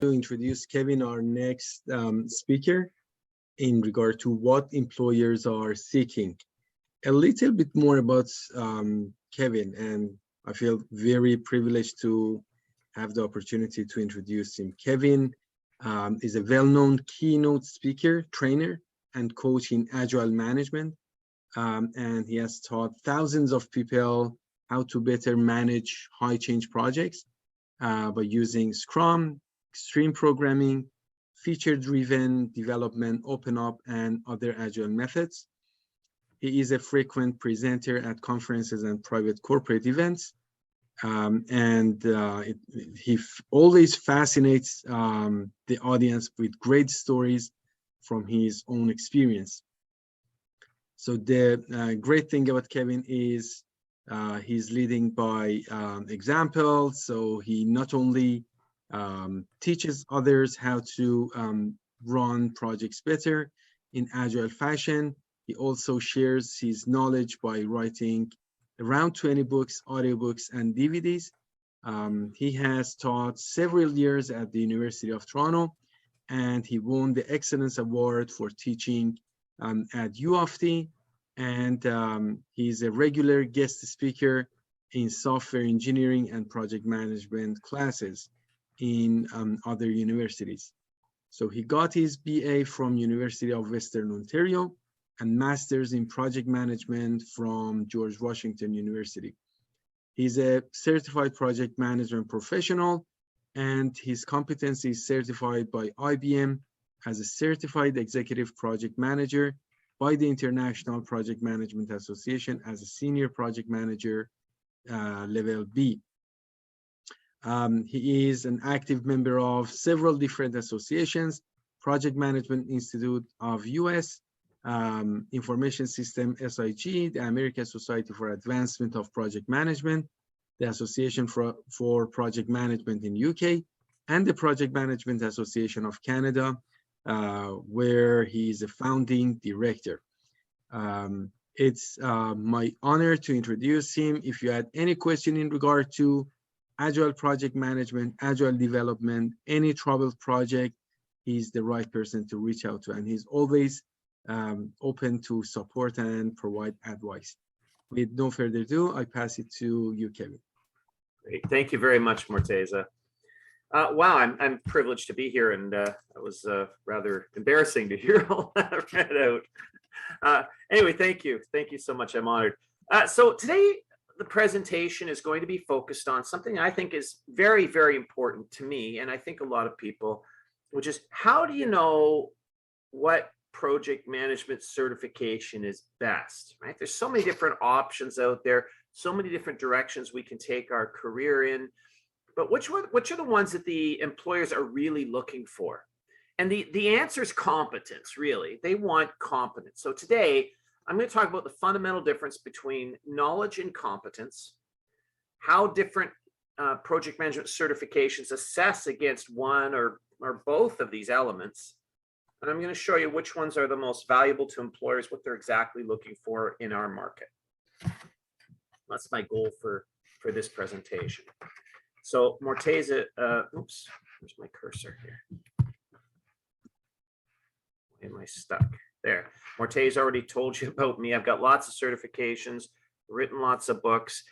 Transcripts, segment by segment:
to introduce Kevin, our next speaker, in regard to what employers are seeking. A little bit more about Kevin, and I feel very privileged to have the opportunity to introduce him. Kevin is a well-known keynote speaker, trainer, and coach in agile management, and he has taught thousands of people how to better manage high change projects by using Scrum, extreme programming, feature-driven development, open-up, and other agile methods. He is a frequent presenter at conferences and private corporate events, he always fascinates the audience with great stories from his own experience. So the great thing about Kevin is he's leading by example. So he not only teaches others how to run projects better in agile fashion, he also shares his knowledge by writing around 20 books, audiobooks, and DVDs. He has taught several years at the University of Toronto, and he won the Excellence Award for teaching at U of T. And he's a regular guest speaker in software engineering and project management classes in other universities. So he got his BA from University of Western Ontario and master's in project management from George Washington University. He's a certified project management professional, and his competency is certified by IBM as a certified executive project manager, by the International Project Management Association as a senior project manager level B. He is an active member of several different associations: Project Management Institute of US, Information System SIG, the American Society for Advancement of Project Management, the Association for Project Management in UK, and the Project Management Association of Canada, where he is a founding director. It's my honor to introduce him. If you had any question in regard to agile project management, agile development, any troubled project, he's the right person to reach out to, and he's always open to support and provide advice. With no further ado, I pass it to you, Kevin. Great. Thank you very much, Morteza. Wow, I'm privileged to be here, and it was rather embarrassing to hear all that read out. Anyway, thank you. Thank you so much. I'm honored. So today, the presentation is going to be focused on something I think is very, very important to me, and I think a lot of people, which is how do you know what project management certification is best, right? There's so many different options out there, so many different directions we can take our career in, but which are the ones that the employers are really looking for? And the answer is competence, really. They want competence. So today, I'm going to talk about the fundamental difference between knowledge and competence, how different project management certifications assess against one or both of these elements. And I'm going to show you which ones are the most valuable to employers, what they're exactly looking for in our market. That's my goal for this presentation. So Morteza, oops, where's my cursor here? Why am I stuck? There. Morteza already told you about me. I've got lots of certifications, written lots of books.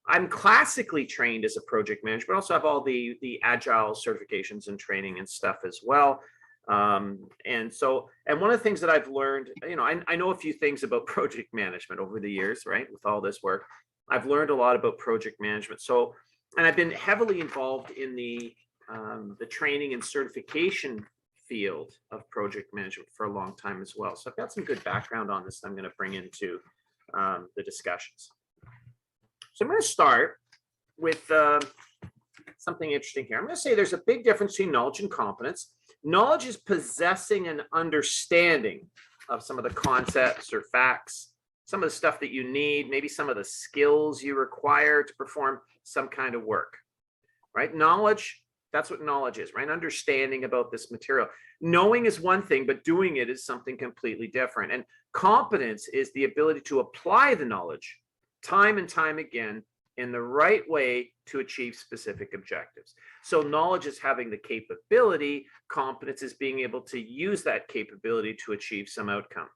I'm classically trained as a project manager, but also have all the agile certifications and training and stuff as well. And one of the things that I've learned, you know, I know a few things about project management over the years, right? With all this work, I've learned a lot about project management. So, and I've been heavily involved in the training and certification field of project management for a long time as well. So I've got some good background on this that I'm going to bring into the discussions. So I'm going to start with something interesting here. I'm going to say there's a big difference between knowledge and competence. Knowledge is possessing an understanding of some of the concepts or facts, some of the stuff that you need, maybe some of the skills you require to perform some kind of work, right? Knowledge, that's what knowledge is, right? Understanding about this material. Knowing is one thing, but doing it is something completely different. And competence is the ability to apply the knowledge time and time again in the right way to achieve specific objectives. So knowledge is having the capability, competence is being able to use that capability to achieve some outcome,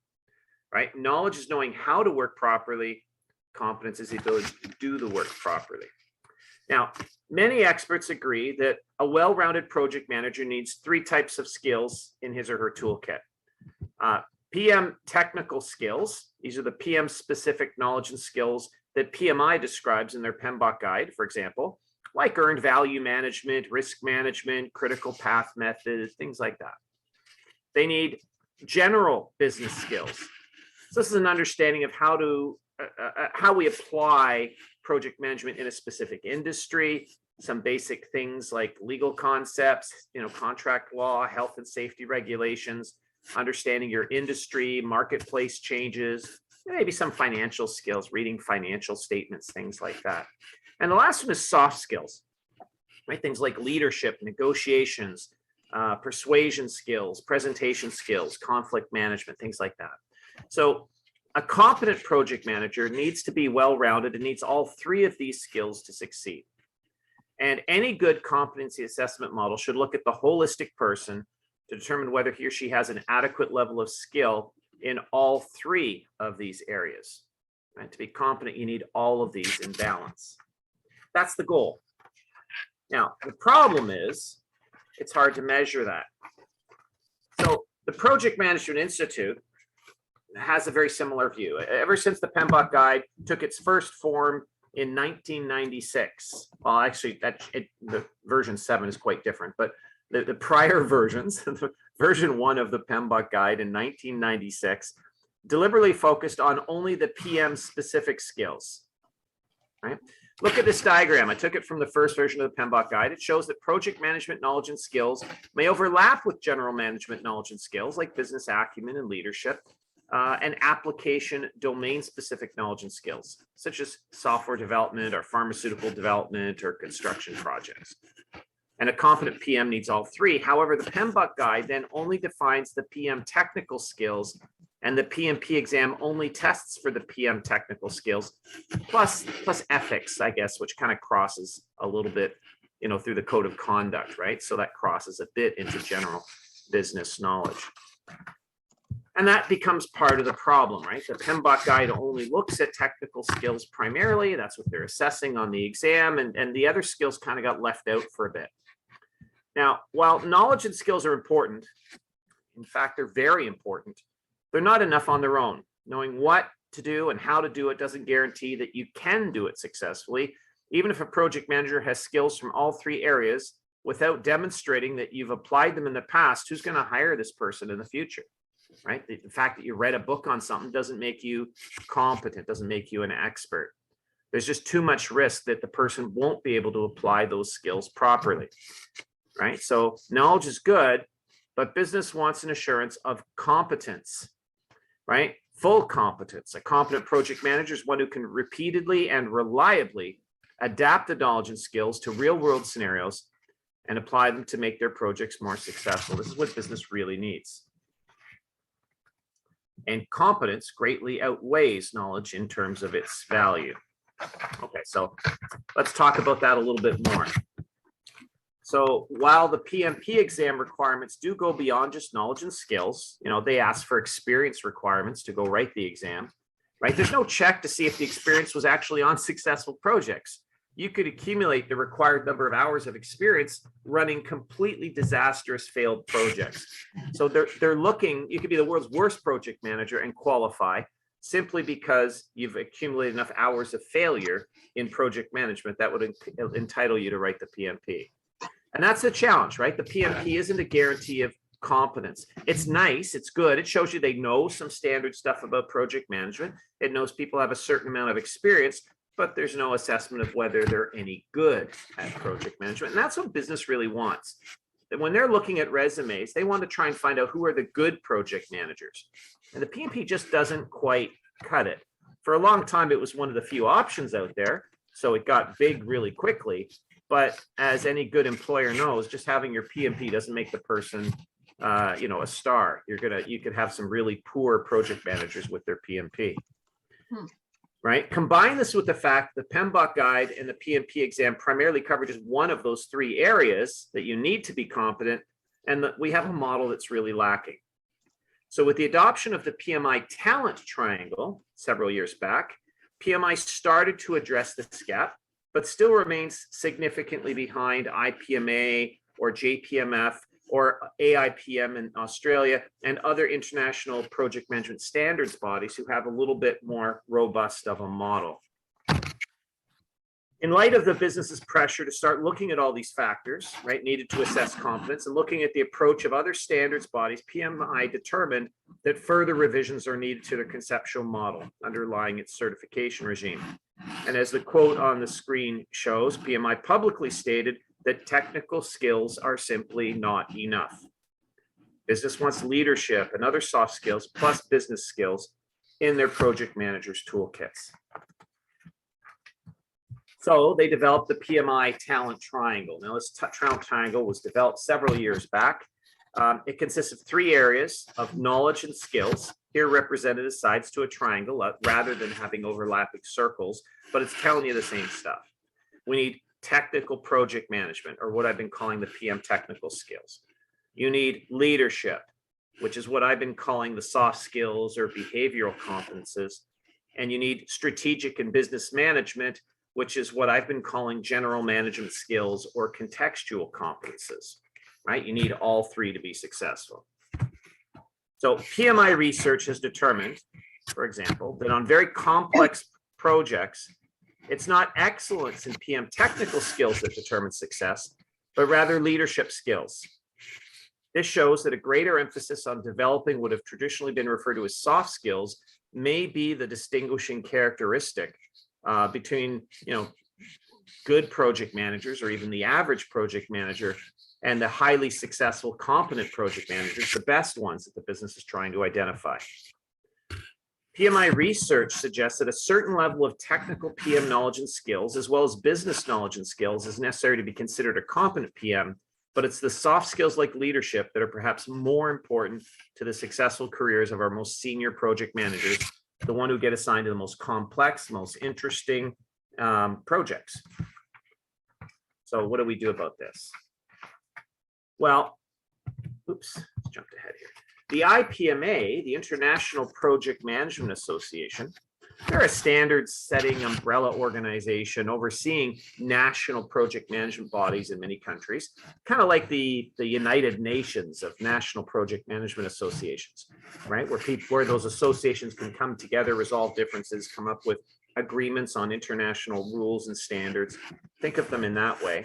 right? Knowledge is knowing how to work properly. Competence is the ability to do the work properly. Now, many experts agree that a well-rounded project manager needs 3 types of skills in his or her toolkit. PM technical skills. These are the PM specific knowledge and skills that PMI describes in their PMBOK guide, for example, like earned value management, risk management, critical path methods, things like that. They need general business skills. So this is an understanding of how we apply project management in a specific industry, some basic things like legal concepts, contract law, health and safety regulations, understanding your industry, marketplace changes, maybe some financial skills, reading financial statements, things like that. And the last one is soft skills, right? Things like leadership, negotiations, persuasion skills, presentation skills, conflict management, things like that. So a competent project manager needs to be well-rounded and needs all 3 of these skills to succeed. And any good competency assessment model should look at the holistic person to determine whether he or she has an adequate level of skill in all 3 of these areas. Right? To be competent, you need all of these in balance. That's the goal. Now, the problem is it's hard to measure that. So the Project Management Institute has a very similar view. Ever since the PMBOK guide took its first form in 1996, well, actually, the version 7 is quite different, but the prior versions, version 1 of the PMBOK guide in 1996, deliberately focused on only the PM specific skills, right? Look at this diagram. I took it from the first version of the PMBOK guide. It shows that project management knowledge and skills may overlap with general management knowledge and skills like business acumen and leadership, and application domain-specific knowledge and skills, such as software development or pharmaceutical development or construction projects. And a competent PM needs all 3. However, the PMBOK guide then only defines the PM technical skills, and the PMP exam only tests for the PM technical skills, plus ethics, I guess, which kind of crosses a little bit, through the code of conduct, right? So that crosses a bit into general business knowledge. And that becomes part of the problem, right? The PMBOK guide only looks at technical skills primarily. That's what they're assessing on the exam. And the other skills kind of got left out for a bit. Now, while knowledge and skills are important, in fact, they're very important, they're not enough on their own. Knowing what to do and how to do it doesn't guarantee that you can do it successfully. Even if a project manager has skills from all 3 areas, without demonstrating that you've applied them in the past, who's going to hire this person in the future? Right? The fact that you read a book on something doesn't make you competent, doesn't make you an expert. There's just too much risk that the person won't be able to apply those skills properly. Right? So knowledge is good, but business wants an assurance of competence, right? Full competence. A competent project manager is one who can repeatedly and reliably adapt the knowledge and skills to real-world scenarios and apply them to make their projects more successful. This is what business really needs. And competence greatly outweighs knowledge in terms of its value. Okay, so let's talk about that a little bit more. So while the PMP exam requirements do go beyond just knowledge and skills, they ask for experience requirements to go write the exam, right? There's no check to see if the experience was actually on successful projects. You could accumulate the required number of hours of experience running completely disastrous failed projects. So they're looking, you could be the world's worst project manager and qualify simply because you've accumulated enough hours of failure in project management that would entitle you to write the PMP. And that's the challenge, right? The PMP isn't a guarantee of competence. It's nice, it's good. It shows you they know some standard stuff about project management. It knows people have a certain amount of experience, but there's no assessment of whether they're any good at project management. And that's what business really wants. That when they're looking at resumes, they want to try and find out who are the good project managers. And the PMP just doesn't quite cut it. For a long time, it was one of the few options out there. So it got big really quickly. But as any good employer knows, just having your PMP doesn't make the person a star. You could have some really poor project managers with their PMP. right? Combine this with the fact the PMBOK guide and the PMP exam primarily cover just one of those three areas that you need to be competent, and that we have a model that's really lacking. So with the adoption of the PMI talent triangle several years back, PMI started to address this gap, but still remains significantly behind IPMA or JPMF or AIPM in Australia and other international project management standards bodies who have a little bit more robust of a model. In light of the business's pressure to start looking at all these factors, right, needed to assess competence, and looking at the approach of other standards bodies, PMI determined that further revisions are needed to the conceptual model underlying its certification regime. And as the quote on the screen shows, PMI publicly stated that technical skills are simply not enough. Business wants leadership and other soft skills plus business skills in their project managers' toolkits. So they developed the PMI talent triangle. Now, this talent triangle was developed several years back. It consists of three areas of knowledge and skills, here represented as sides to a triangle rather than having overlapping circles, but it's telling you the same stuff. We need technical project management, or what I've been calling the PM technical skills. You need leadership, which is what I've been calling the soft skills or behavioral competences. And you need strategic and business management, which is what I've been calling general management skills or contextual competences, right? You need all three to be successful. So PMI research has determined, for example, that on very complex projects, it's not excellence in PM technical skills that determine success, but rather leadership skills. This shows that a greater emphasis on developing what have traditionally been referred to as soft skills may be the distinguishing characteristic between, good project managers or even the average project manager and the highly successful, competent project managers, the best ones that the business is trying to identify. PMI research suggests that a certain level of technical PM knowledge and skills, as well as business knowledge and skills, is necessary to be considered a competent PM, but it's the soft skills like leadership that are perhaps more important to the successful careers of our most senior project managers, the one who get assigned to the most complex, most interesting projects. So what do we do about this? Well, oops, jumped ahead here. The IPMA, the International Project Management Association, they're a standards-setting umbrella organization overseeing national project management bodies in many countries, kind of like the United Nations of national project management associations, right? Where those associations can come together, resolve differences, come up with agreements on international rules and standards. Think of them in that way.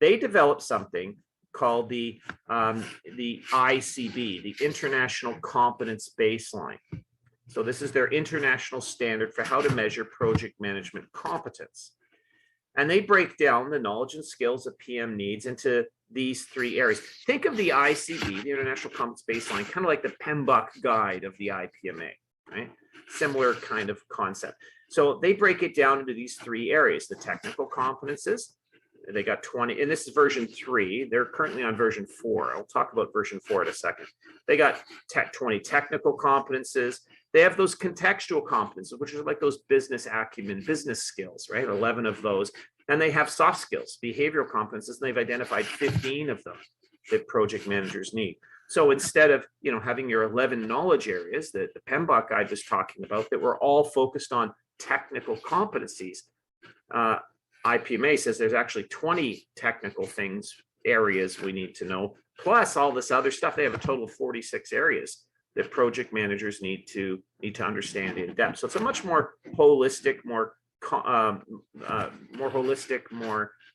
They developed something called the ICB, the International Competence Baseline. So this is their international standard for how to measure project management competence. And they break down the knowledge and skills a PM needs into these three areas. Think of the ICB, the International Competence Baseline, kind of like the PMBOK guide of the IPMA, right? Similar kind of concept. So they break it down into these three areas: the technical competences. They got 20, and this is version 3. They're currently on version 4. I'll talk about version 4 in a second. They got 20 technical competences. They have those contextual competences, which are like those business acumen, business skills, right? 11 of those. And they have soft skills, behavioral competences, and they've identified 15 of them that project managers need. So instead of having your 11 knowledge areas that the PMBOK guide was talking about that were all focused on technical competencies, IPMA says there's actually 20 technical areas we need to know, plus all this other stuff. They have a total of 46 areas that project managers need to understand in depth. So it's a much more holistic, more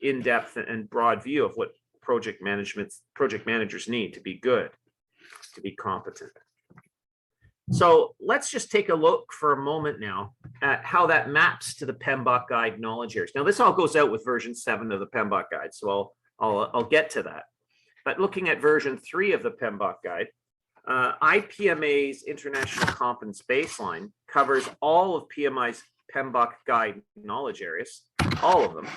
in-depth and broad view of what project managers need to be good, to be competent. So let's just take a look for a moment now at how that maps to the PMBOK guide knowledge areas. Now this all goes out with version 7 of the PMBOK guide, so I'll get to that. But looking at version 3 of the PMBOK guide, IPMA's International Competence Baseline covers all of PMI's PMBOK guide knowledge areas, all of them,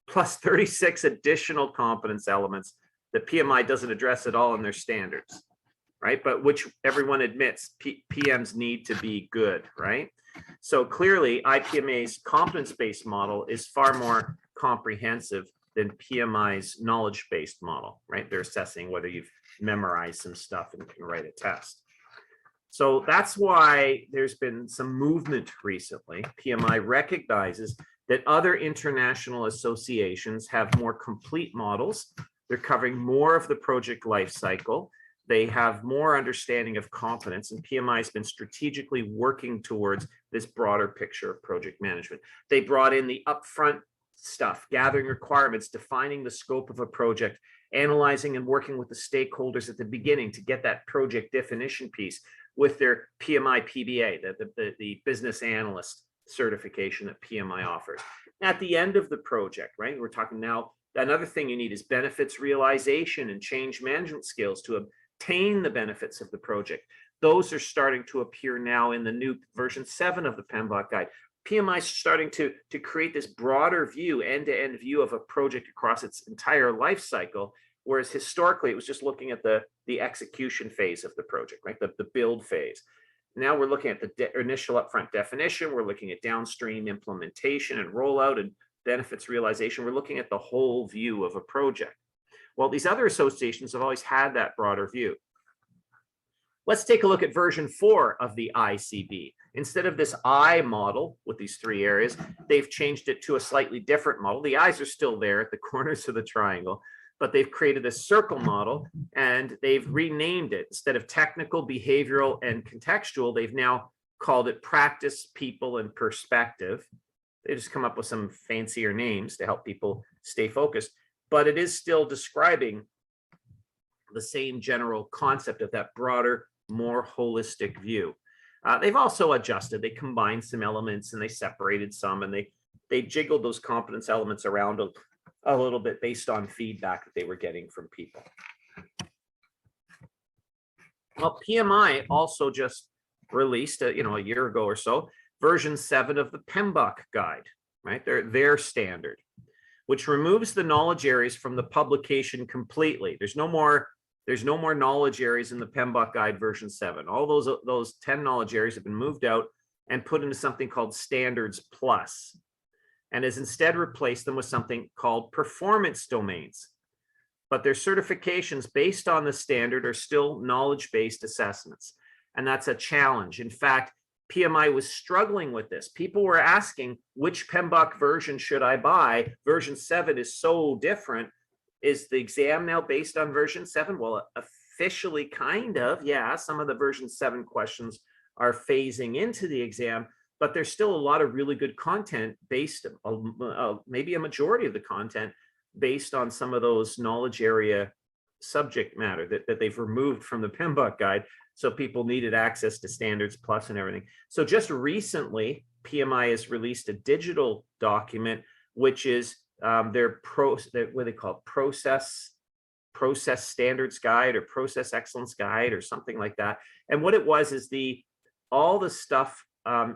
plus 36 additional competence elements that PMI doesn't address at all in their standards, right? But which everyone admits PMs need to be good, right? So clearly, IPMA's competence-based model is far more comprehensive than PMI's knowledge-based model, right? They're assessing whether you've memorized some stuff and can write a test. So that's why there's been some movement recently. PMI recognizes that other international associations have more complete models. They're covering more of the project life cycle. They have more understanding of competence, and PMI has been strategically working towards this broader picture of project management. They brought in the upfront stuff, gathering requirements, defining the scope of a project, analyzing and working with the stakeholders at the beginning to get that project definition piece with their PMI-PBA, the business analyst certification that PMI offers. At the end of the project, right, we're talking now, another thing you need is benefits realization and change management skills to obtain the benefits of the project. Those are starting to appear now in the new version 7 of the PMBOK guide. PMI is starting to create this broader view, end-to-end view of a project across its entire life cycle, whereas historically it was just looking at the execution phase of the project, right? The build phase. Now we're looking at the initial upfront definition. We're looking at downstream implementation and rollout and benefits realization. We're looking at the whole view of a project. Well, these other associations have always had that broader view. Let's take a look at version 4 of the ICB. Instead of this I model with these 3 areas, they've changed it to a slightly different model. The I's are still there at the corners of the triangle, but they've created a circle model and they've renamed it. Instead of technical, behavioral, and contextual, they've now called it practice, people, and perspective. They just come up with some fancier names to help people stay focused, but it is still describing the same general concept of that broader, more holistic view. They've also adjusted. They combined some elements and they separated some, and they jiggled those competence elements around a little bit based on feedback that they were getting from people. Well, PMI also just released a year ago or so, version 7 of the PMBOK guide, right? Their standard, which removes the knowledge areas from the publication completely. There's no more knowledge areas in the PMBOK guide version 7. All those 10 knowledge areas have been moved out and put into something called Standards Plus, and has instead replaced them with something called performance domains. But their certifications based on the standard are still knowledge-based assessments, and that's a challenge. In fact, PMI was struggling with this. People were asking, which PMBOK version should I buy? Version 7 is so different. Is the exam now based on version 7? Well, officially kind of, yeah. Some of the version 7 questions are phasing into the exam, but there's still a lot of really good content based, maybe a majority of the content based on some of those knowledge area subject matter that they've removed from the PMBOK guide. So people needed access to Standards Plus and everything. So just recently, PMI has released a digital document, which is what they call process standards guide or process excellence guide or something like that. And what it was is all the stuff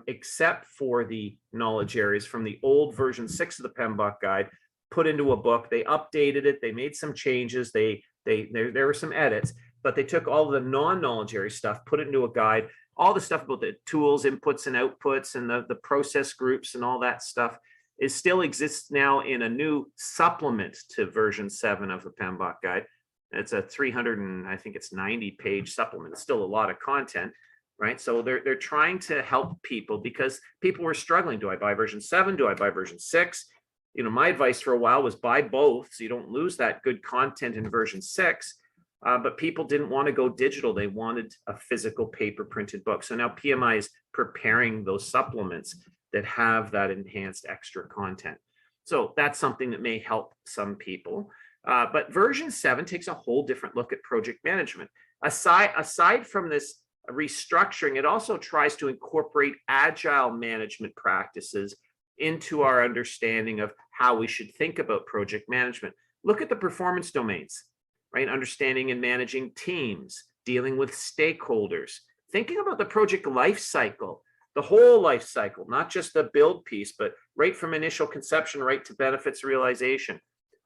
except for the knowledge areas from the old version 6 of the PMBOK guide put into a book. They updated it. They made some changes. There were some edits, but they took all the non-knowledge area stuff, put it into a guide. All the stuff about the tools, inputs and outputs, and the process groups and all that stuff still exists now in a new supplement to version 7 of the PMBOK guide. It's a 90-page supplement. It's still a lot of content, right? So they're trying to help people because people were struggling. Do I buy version 7? Do I buy version 6? My advice for a while was buy both so you don't lose that good content in version 6. But people didn't want to go digital. They wanted a physical paper printed book. So now PMI is preparing those supplements that have that enhanced extra content. So that's something that may help some people. But version 7 takes a whole different look at project management. Aside from this restructuring, it also tries to incorporate agile management practices into our understanding of how we should think about project management. Look at the performance domains, right? Understanding and managing teams, dealing with stakeholders, thinking about the project life cycle, the whole life cycle, not just the build piece, but right from initial conception right to benefits realization.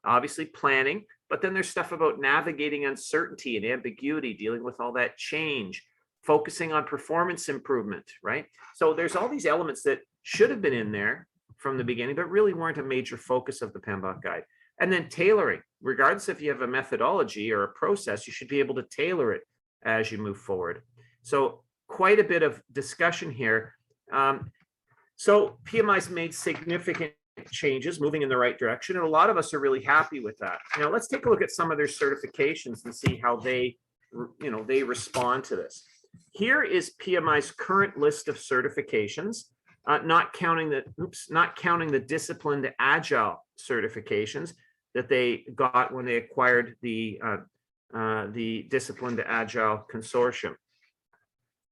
Obviously planning, but then there's stuff about navigating uncertainty and ambiguity, dealing with all that change, focusing on performance improvement, right? So there's all these elements that should have been in there from the beginning, but really weren't a major focus of the PMBOK guide. And then tailoring, regardless if you have a methodology or a process, you should be able to tailor it as you move forward. So quite a bit of discussion here. So PMI's made significant changes, moving in the right direction, and a lot of us are really happy with that. Now let's take a look at some of their certifications and see how they, they respond to this. Here is PMI's current list of certifications, not counting the disciplined agile certifications that they got when they acquired the disciplined agile consortium.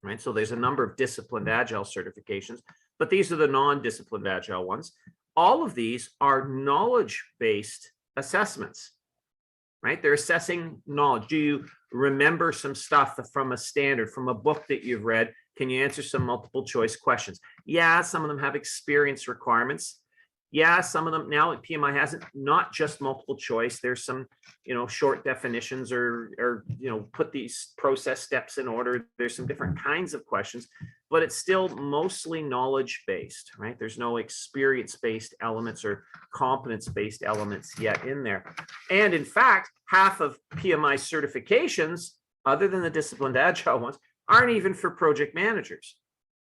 Right, so there's a number of disciplined agile certifications, but these are the non-disciplined agile ones. All of these are knowledge-based assessments, right? They're assessing knowledge. Do you remember some stuff from a standard, from a book that you've read? Can you answer some multiple choice questions? Yeah, some of them have experience requirements. Yeah, some of them now PMI hasn't, not just multiple choice. There's some, short definitions or put these process steps in order. There's some different kinds of questions, but it's still mostly knowledge-based, right? There's no experience-based elements or competence-based elements yet in there. And in fact, half of PMI certifications, other than the disciplined agile ones, aren't even for project managers.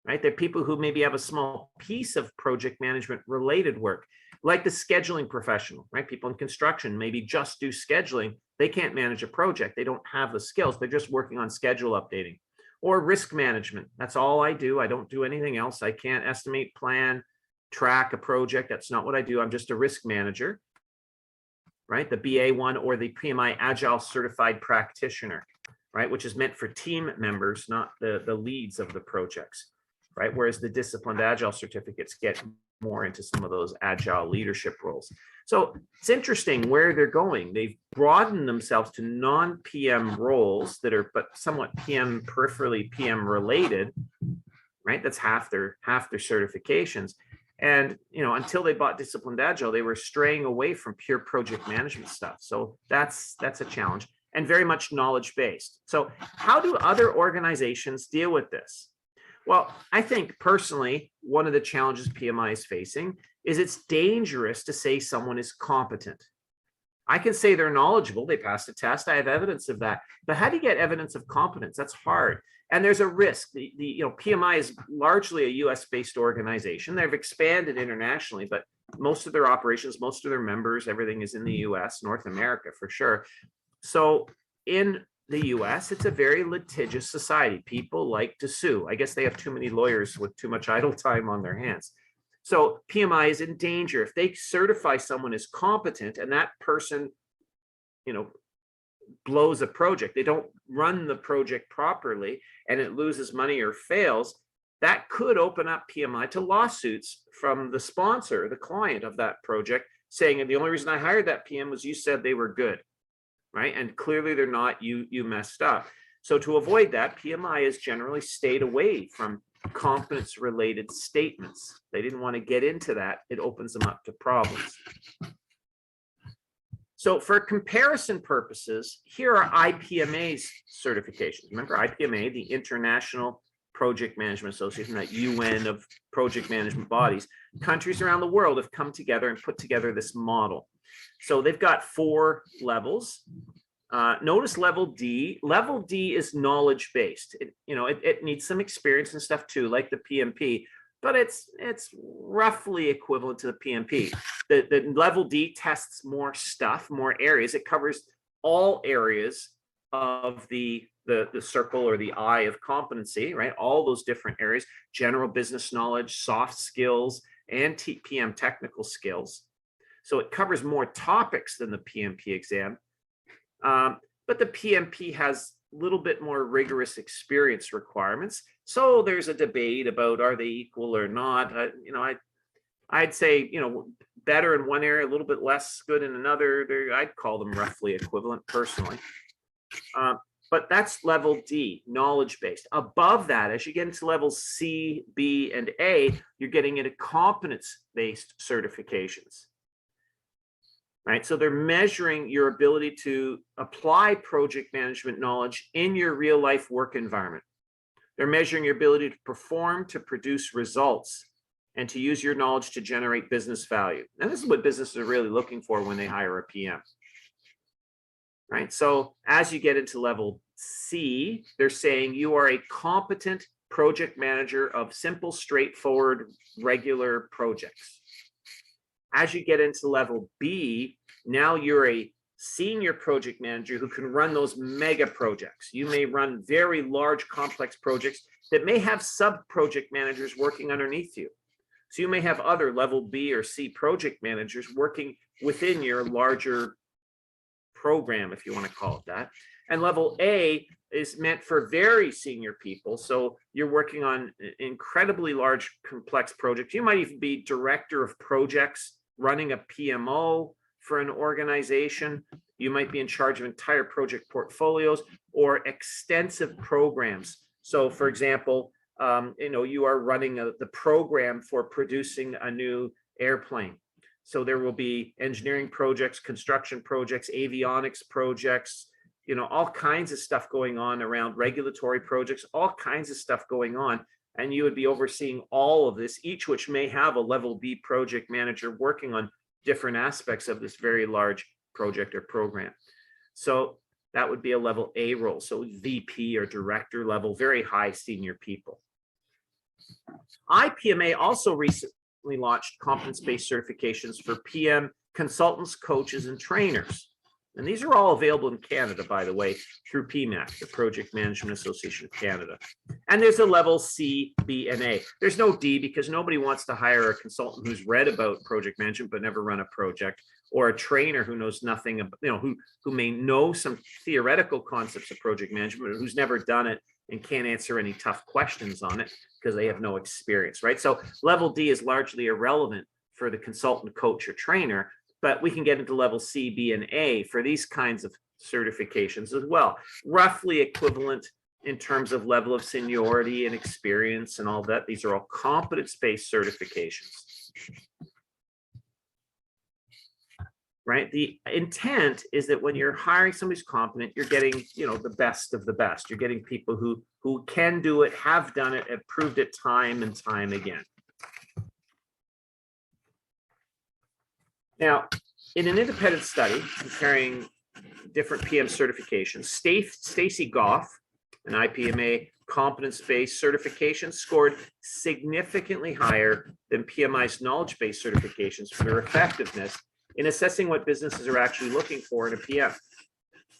Right? They're people who maybe have a small piece of project management related work, like the scheduling professional, right? People in construction maybe just do scheduling. They can't manage a project. They don't have the skills. They're just working on schedule updating. Or risk management. That's all I do. I don't do anything else. I can't estimate, plan, track a project. That's not what I do. I'm just a risk manager, right? The BA1 or the PMI Agile Certified Practitioner, right? Which is meant for team members, not the leads of the projects. Right? Whereas the disciplined agile certificates get more into some of those agile leadership roles. So it's interesting where they're going. They've broadened themselves to non-PM roles that are but somewhat PM peripherally PM related, right? That's half their certifications. And until they bought disciplined agile, they were straying away from pure project management stuff. So that's a challenge and very much knowledge-based. So how do other organizations deal with this? Well, I think personally, one of the challenges PMI is facing is it's dangerous to say someone is competent. I can say they're knowledgeable, they passed a test, I have evidence of that. But how do you get evidence of competence? That's hard. And there's a risk. PMI is largely a US-based organization. They've expanded internationally, but most of their operations, most of their members, everything is in the US, North America for sure. So in the US, it's a very litigious society. People like to sue. I guess they have too many lawyers with too much idle time on their hands. So PMI is in danger. If they certify someone as competent and that person, blows a project, they don't run the project properly and it loses money or fails, that could open up PMI to lawsuits from the sponsor, the client of that project, saying, the only reason I hired that PM was you said they were good. Right? And clearly they're not, you messed up. So to avoid that, PMI has generally stayed away from competence related statements. They didn't want to get into that. It opens them up to problems. So for comparison purposes, here are IPMA's certifications. Remember IPMA, the International Project Management Association, that UN of project management bodies. Countries around the world have come together and put together this model. So they've got 4 levels. Notice level D. Level D is knowledge-based. It needs some experience and stuff too, like the PMP, but it's roughly equivalent to the PMP. The level D tests more stuff, more areas. It covers all areas of the circle or the eye of competency, right? All those different areas: general business knowledge, soft skills, and PM technical skills. So it covers more topics than the PMP exam, but the PMP has a little bit more rigorous experience requirements. So there's a debate about are they equal or not. I'd say better in one area, a little bit less good in another. I'd call them roughly equivalent personally. But that's level D, knowledge-based. Above that, as you get into levels C, B, and A, you're getting into competence-based certifications. Right? So they're measuring your ability to apply project management knowledge in your real life work environment. They're measuring your ability to perform, to produce results, and to use your knowledge to generate business value. And this is what businesses are really looking for when they hire a PM. Right? So as you get into level C, they're saying you are a competent project manager of simple, straightforward, regular projects. As you get into level B, now you're a senior project manager who can run those mega projects. You may run very large, complex projects that may have sub-project managers working underneath you. So you may have other level B or C project managers working within your larger program, if you want to call it that. And level A is meant for very senior people. So you're working on incredibly large, complex projects. You might even be director of projects, running a PMO for an organization. You might be in charge of entire project portfolios or extensive programs. So for example, you are running the program for producing a new airplane. So there will be engineering projects, construction projects, avionics projects, all kinds of stuff going on around regulatory projects, all kinds of stuff going on. And you would be overseeing all of this, each which may have a level B project manager working on different aspects of this very large project or program. So that would be a level A role. So VP or director level, very high senior people. IPMA also recently launched competence-based certifications for PM consultants, coaches, and trainers. And these are all available in Canada, by the way, through PMAC, the Project Management Association of Canada. And there's a level C, B, and A. There's no D because nobody wants to hire a consultant who's read about project management but never run a project, or a trainer who knows nothing, who may know some theoretical concepts of project management, but who's never done it and can't answer any tough questions on it because they have no experience, right? So level D is largely irrelevant for the consultant, coach, or trainer, but we can get into level C, B, and A for these kinds of certifications as well. Roughly equivalent in terms of level of seniority and experience and all that. These are all competence-based certifications. Right? The intent is that when you're hiring somebody who's competent, you're getting, the best of the best. You're getting people who can do it, have done it, have proved it time and time again. Now, in an independent study comparing different PM certifications, Stacy Goff, an IPMA competence-based certification, scored significantly higher than PMI's knowledge-based certifications for their effectiveness in assessing what businesses are actually looking for in a PM.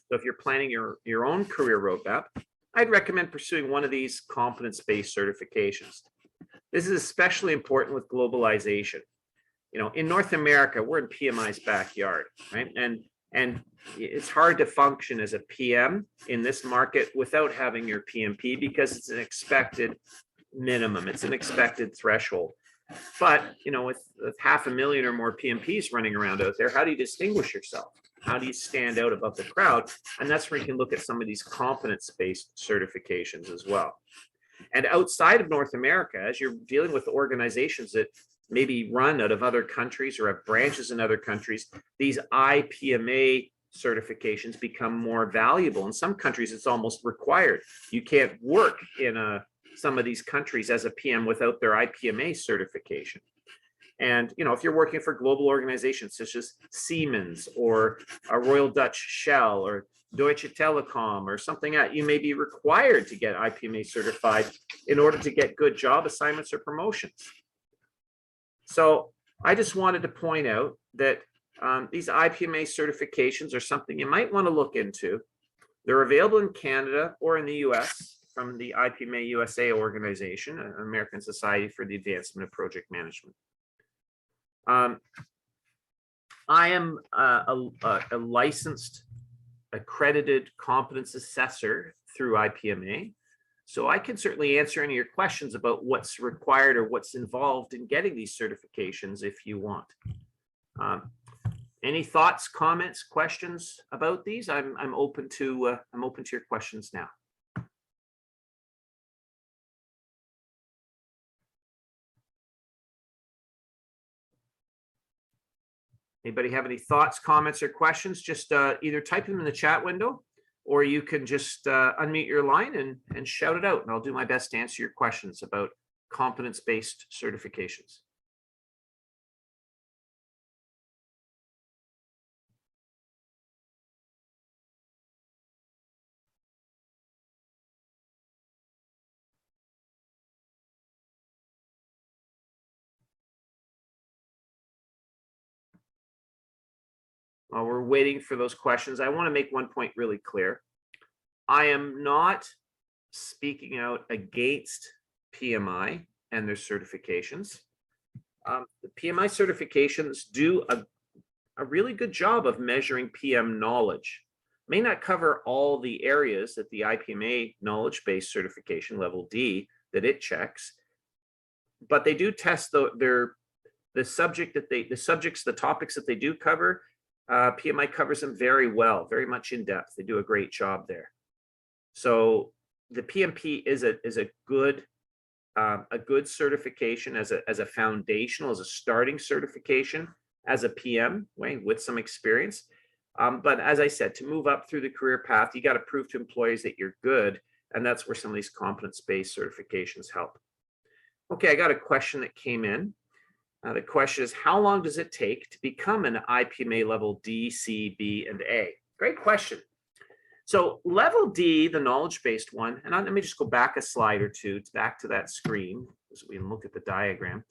So if you're planning your own career roadmap, I'd recommend pursuing one of these competence-based certifications. This is especially important with globalization. In North America, we're in PMI's backyard, right? And it's hard to function as a PM in this market without having your PMP because it's an expected minimum. It's an expected threshold. But, with 500,000 or more PMPs running around out there, how do you distinguish yourself? How do you stand out above the crowd? And that's where you can look at some of these competence-based certifications as well. And outside of North America, as you're dealing with organizations that maybe run out of other countries or have branches in other countries, these IPMA certifications become more valuable. In some countries, it's almost required. You can't work in some of these countries as a PM without their IPMA certification. And, if you're working for global organizations such as Siemens or a Royal Dutch Shell or Deutsche Telekom or something like that, you may be required to get IPMA certified in order to get good job assignments or promotions. So I just wanted to point out that these IPMA certifications are something you might want to look into. They're available in Canada or in the US from the IPMA USA organization, American Society for the Advancement of Project Management. I am a licensed, accredited competence assessor through IPMA. So I can certainly answer any of your questions about what's required or what's involved in getting these certifications if you want. Any thoughts, comments, questions about these? I'm open to your questions now. Anybody have any thoughts, comments, or questions? Just either type them in the chat window or you can just unmute your line and shout it out, and I'll do my best to answer your questions about competence-based certifications. While we're waiting for those questions, I want to make one point really clear. I am not speaking out against PMI and their certifications. The PMI certifications do a really good job of measuring PM knowledge. May not cover all the areas that the IPMA knowledge-based certification level D that it checks, but they do test the topics that they do cover. PMI covers them very well, very much in depth. They do a great job there. So the PMP is a good certification as a foundational, as a starting certification as a PM with some experience. But as I said, to move up through the career path, you got to prove to employees that you're good, and that's where some of these competence-based certifications help. Okay, I got a question that came in. The question is, how long does it take to become an IPMA level D, C, B, and A? Great question. So level D, the knowledge-based one, and let me just go back a slide or two, back to that screen, so we can look at the diagram.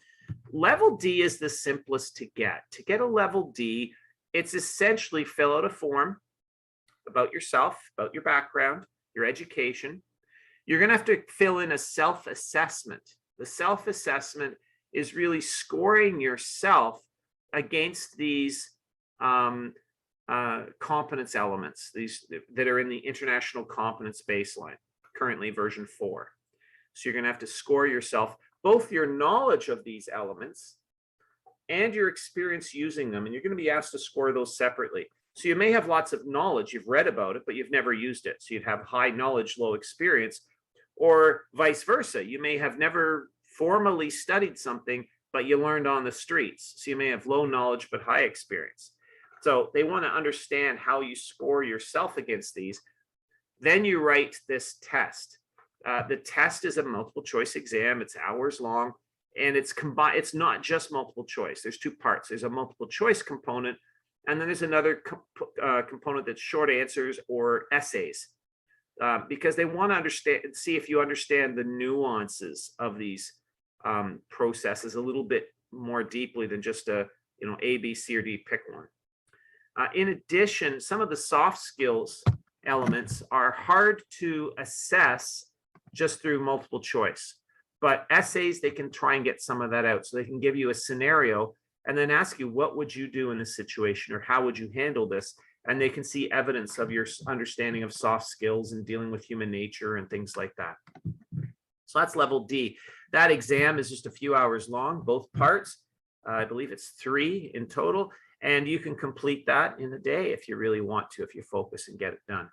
Level D is the simplest to get. To get a level D, it's essentially fill out a form about yourself, about your background, your education. You're going to have to fill in a self-assessment. The self-assessment is really scoring yourself against these competence elements, these that are in the International Competence Baseline, currently version 4. So you're going to have to score yourself, both your knowledge of these elements and your experience using them, and you're going to be asked to score those separately. So you may have lots of knowledge, you've read about it, but you've never used it. So you'd have high knowledge, low experience, or vice versa. You may have never formally studied something, but you learned on the streets. So you may have low knowledge, but high experience. So they want to understand how you score yourself against these. Then you write this test. The test is a multiple choice exam. It's hours long, and it's combined. It's not just multiple choice. There's two parts. There's a multiple choice component, and then there's another component that's short answers or essays, because they want to understand, see if you understand the nuances of these processes a little bit more deeply than just a A, B, C, or D, pick one. In addition, some of the soft skills elements are hard to assess just through multiple choice, but essays, they can try and get some of that out. So they can give you a scenario and then ask you, what would you do in this situation, or how would you handle this? And they can see evidence of your understanding of soft skills and dealing with human nature and things like that. So that's level D. That exam is just a few hours long, both parts. I believe it's 3 in total. And you can complete that in a day if you really want to, if you focus and get it done.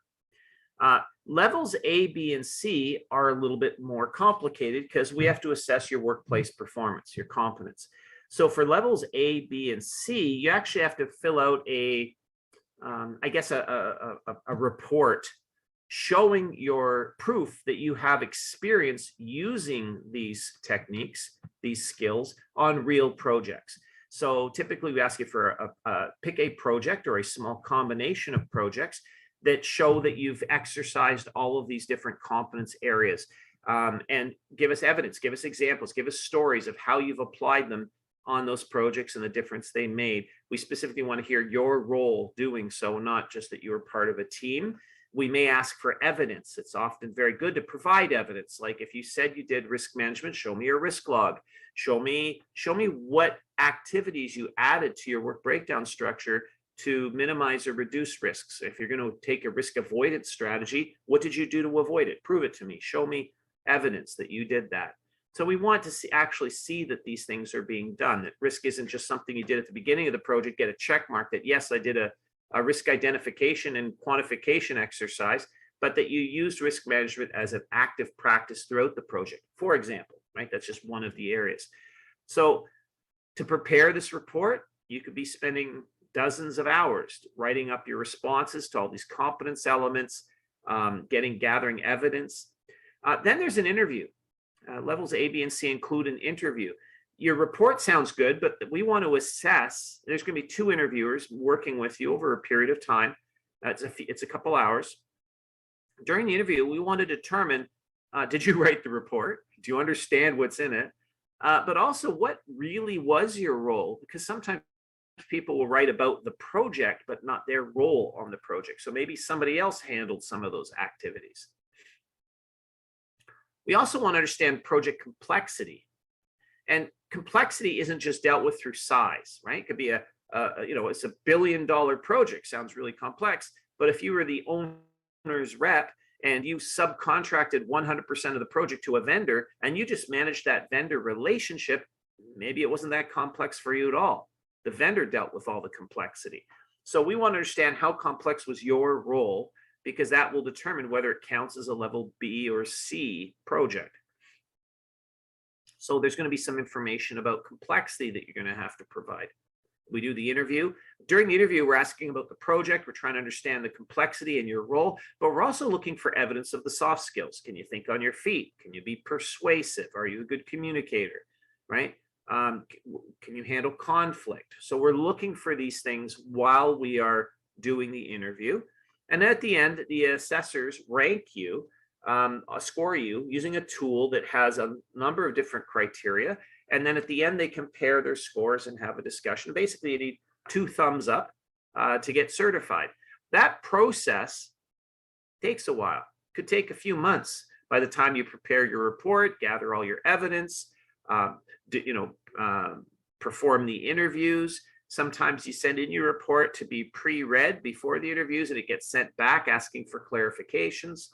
Levels A, B, and C are a little bit more complicated because we have to assess your workplace performance, your competence. So for levels A, B, and C, you actually have to fill out a report showing your proof that you have experience using these techniques, these skills on real projects. So typically we ask you for pick a project or a small combination of projects that show that you've exercised all of these different competence areas, and give us evidence, give us examples, give us stories of how you've applied them on those projects and the difference they made. We specifically want to hear your role doing so, not just that you were part of a team. We may ask for evidence. It's often very good to provide evidence. Like if you said you did risk management, show me your risk log. Show me what activities you added to your work breakdown structure to minimize or reduce risks. If you're going to take a risk avoidance strategy, what did you do to avoid it? Prove it to me. Show me evidence that you did that. So we want to actually see that these things are being done, that risk isn't just something you did at the beginning of the project, get a check mark that, yes, I did a risk identification and quantification exercise, but that you used risk management as an active practice throughout the project, for example, right? That's just one of the areas. So to prepare this report, you could be spending dozens of hours writing up your responses to all these competence elements, gathering evidence. Then there's an interview. Levels A, B, and C include an interview. Your report sounds good, but we want to assess. There's going to be 2 interviewers working with you over a period of time. It's a couple hours. During the interview, we want to determine, did you write the report? Do you understand what's in it? But also, what really was your role? Because sometimes people will write about the project, but not their role on the project. So maybe somebody else handled some of those activities. We also want to understand project complexity. And complexity isn't just dealt with through size, right? It could be it's $1 billion project, sounds really complex. But if you were the owner's rep and you subcontracted 100% of the project to a vendor and you just managed that vendor relationship, maybe it wasn't that complex for you at all. The vendor dealt with all the complexity. So we want to understand how complex was your role, because that will determine whether it counts as a level B or C project. So there's going to be some information about complexity that you're going to have to provide. We do the interview. During the interview, we're asking about the project. We're trying to understand the complexity and your role, but we're also looking for evidence of the soft skills. Can you think on your feet? Can you be persuasive? Are you a good communicator, right? Can you handle conflict? So we're looking for these things while we are doing the interview. And at the end, the assessors rank you, score you using a tool that has a number of different criteria. And then at the end, they compare their scores and have a discussion. Basically, you need 2 thumbs up to get certified. That process takes a while. Could take a few months by the time you prepare your report, gather all your evidence, perform the interviews. Sometimes you send in your report to be pre-read before the interviews, and it gets sent back asking for clarifications.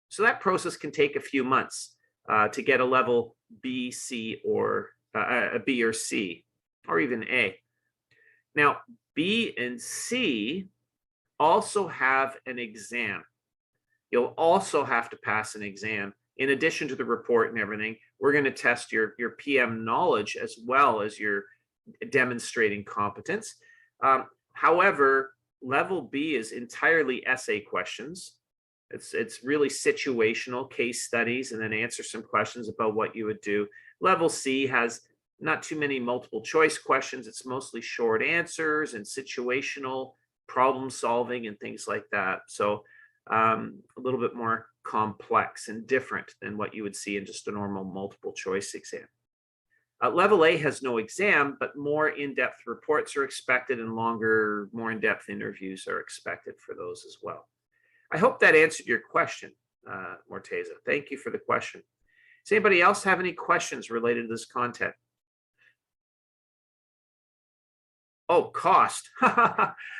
So that process can take a few months to get a level B, C, or a B or C, or even A. Now, B and C also have an exam. You'll also have to pass an exam. In addition to the report and everything, we're going to test your PM knowledge as well as your demonstrating competence. However, level B is entirely essay questions. It's really situational case studies, and then answer some questions about what you would do. Level C has not too many multiple choice questions. It's mostly short answers and situational problem solving and things like that. So a little bit more complex and different than what you would see in just a normal multiple choice exam. Level A has no exam, but more in-depth reports are expected, and longer, more in-depth interviews are expected for those as well. I hope that answered your question, Morteza. Thank you for the question. Does anybody else have any questions related to this content? Oh, cost.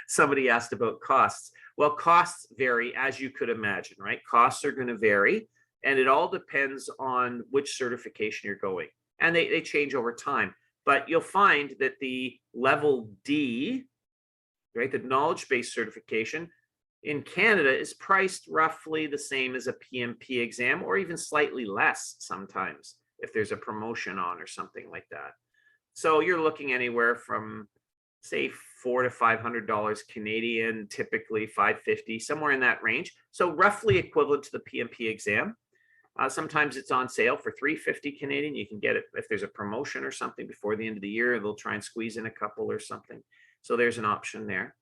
Somebody asked about costs. Well, costs vary, as you could imagine, right? Costs are going to vary, and it all depends on which certification you're going. And they change over time. But you'll find that the level D, right, the knowledge-based certification in Canada is priced roughly the same as a PMP exam, or even slightly less sometimes if there's a promotion on or something like that. So you're looking anywhere from, say, $400 to $500 Canadian, typically $550, somewhere in that range. So roughly equivalent to the PMP exam. Sometimes it's on sale for $350 Canadian. You can get it if there's a promotion or something before the end of the year. They'll try and squeeze in a couple or something. So there's an option there.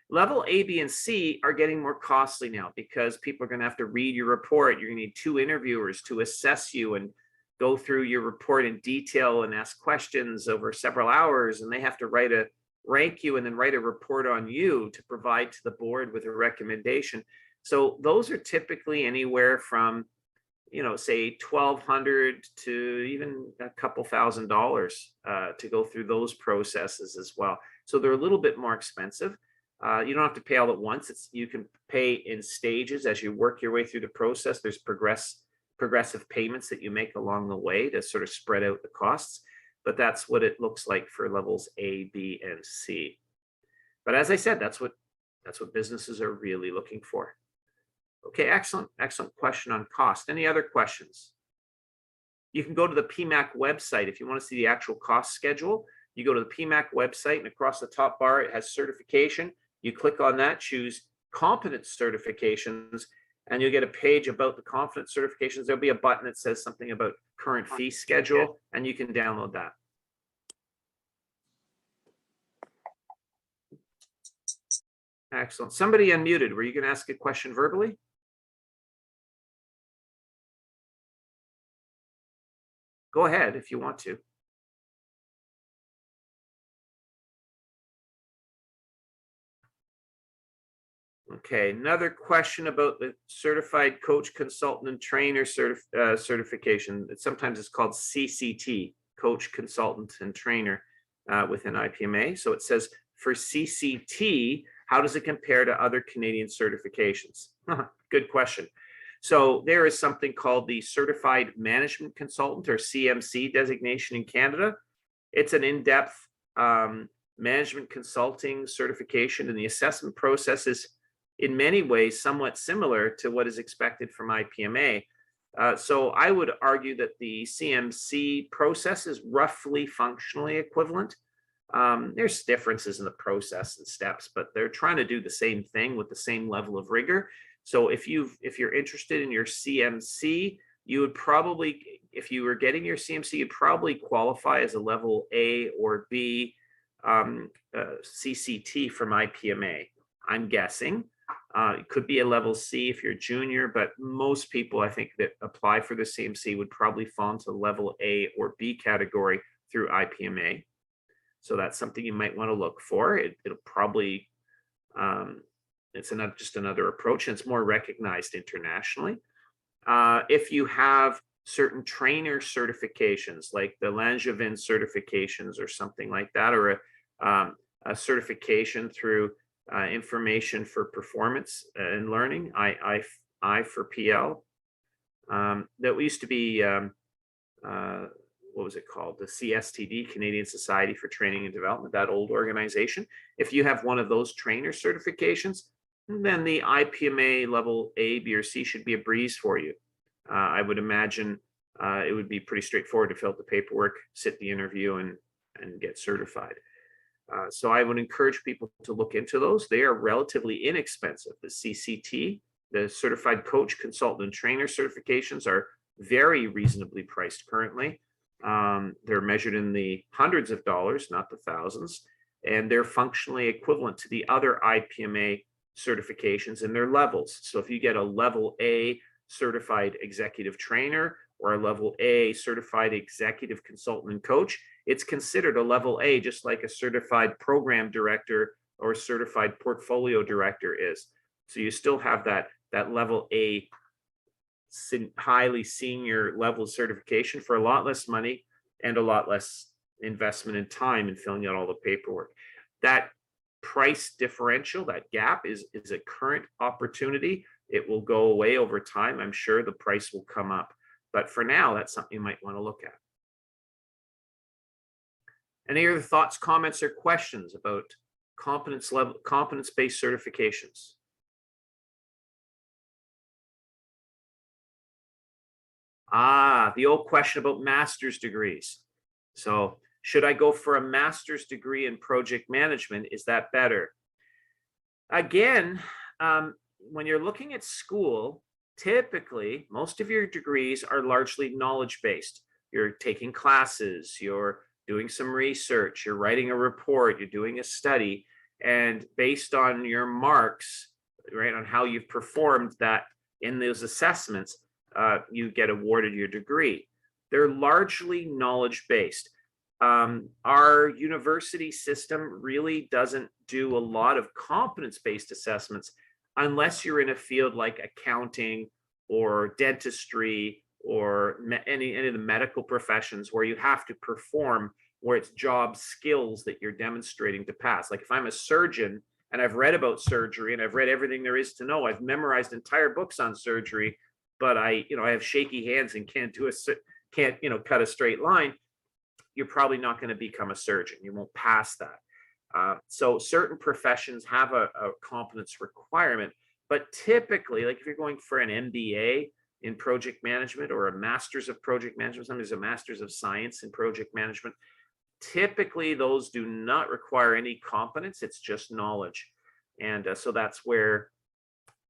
Level A, B, and C are getting more costly now because people are going to have to read your report. You're going to need 2 interviewers to assess you and go through your report in detail and ask questions over several hours. And they have to rank you and then write a report on you to provide to the board with a recommendation. So those are typically anywhere from, say $1,200 to even a couple $1,000 to go through those processes as well. So they're a little bit more expensive. You don't have to pay all at once. You can pay in stages as you work your way through the process. There's progressive payments that you make along the way to sort of spread out the costs. But that's what it looks like for levels A, B, and C. But as I said, that's what businesses are really looking for. Okay, excellent question on cost. Any other questions? You can go to the PMAC website if you want to see the actual cost schedule. You go to the PMAC website, and across the top bar, it has certification. You click on that, choose competence certifications, and you'll get a page about the confidence certifications. There'll be a button that says something about current fee schedule, and you can download that. Excellent. Somebody unmuted. Were you going to ask a question verbally? Go ahead if you want to. Okay, another question about the certified coach, consultant, and trainer certification. Sometimes it's called CCT, coach, consultant, and trainer within IPMA. So it says for CCT, how does it compare to other Canadian certifications? Good question. So there is something called the Certified Management Consultant, or CMC designation in Canada. It's an in-depth management consulting certification, and the assessment process is in many ways somewhat similar to what is expected from IPMA. So I would argue that the CMC process is roughly functionally equivalent. There's differences in the process and steps, but they're trying to do the same thing with the same level of rigor. So if you're interested in your CMC, you would probably, if you were getting your CMC, you'd probably qualify as a level A or B CCT from IPMA, I'm guessing. It could be a level C if you're junior, but most people I think that apply for the CMC would probably fall into level A or B category through IPMA. So that's something you might want to look for. It'll probably, it's just another approach, and it's more recognized internationally. If you have certain trainer certifications, like the Langevin certifications or something like that, or a certification through information for performance and learning, I for PL, that used to be, what was it called? The CSTD, Canadian Society for Training and Development, that old organization. If you have one of those trainer certifications, then the IPMA level A, B, or C should be a breeze for you. I would imagine it would be pretty straightforward to fill out the paperwork, sit the interview, and get certified. So I would encourage people to look into those. They are relatively inexpensive. The CCT, the Certified Coach, Consultant, and Trainer certifications are very reasonably priced currently. They're measured in the hundreds of dollars, not the thousands, and they're functionally equivalent to the other IPMA certifications in their levels. So if you get a level A certified executive trainer or a level A certified executive consultant and coach, it's considered a level A, just like a certified program director or certified portfolio director is. So you still have that level A highly senior level certification for a lot less money and a lot less investment in time in filling out all the paperwork. That price differential, that gap is a current opportunity. It will go away over time. I'm sure the price will come up, but for now, that's something you might want to look at. Any other thoughts, comments, or questions about competence-based certifications? The old question about master's degrees. So should I go for a master's degree in project management? Is that better? Again, when you're looking at school, typically, most of your degrees are largely knowledge-based. You're taking classes, you're doing some research, you're writing a report, you're doing a study, and based on your marks, right, on how you've performed that in those assessments, you get awarded your degree. They're largely knowledge-based. Our university system really doesn't do a lot of competence-based assessments unless you're in a field like accounting or dentistry or any of the medical professions where you have to perform, where it's job skills that you're demonstrating to pass. Like if I'm a surgeon and I've read about surgery and I've read everything there is to know, I've memorized entire books on surgery, but I have shaky hands and can't cut a straight line, you're probably not going to become a surgeon. You won't pass that. So certain professions have a competence requirement, but typically, like if you're going for an MBA in project management or a master's of project management, sometimes a master's of science in project management, typically those do not require any competence. It's just knowledge. And so that's where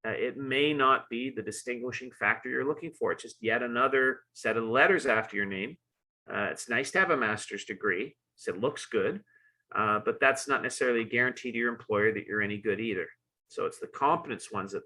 it may not be the distinguishing factor you're looking for. It's just yet another set of letters after your name. It's nice to have a master's degree, so it looks good, but that's not necessarily a guarantee to your employer that you're any good either. So it's the competence ones that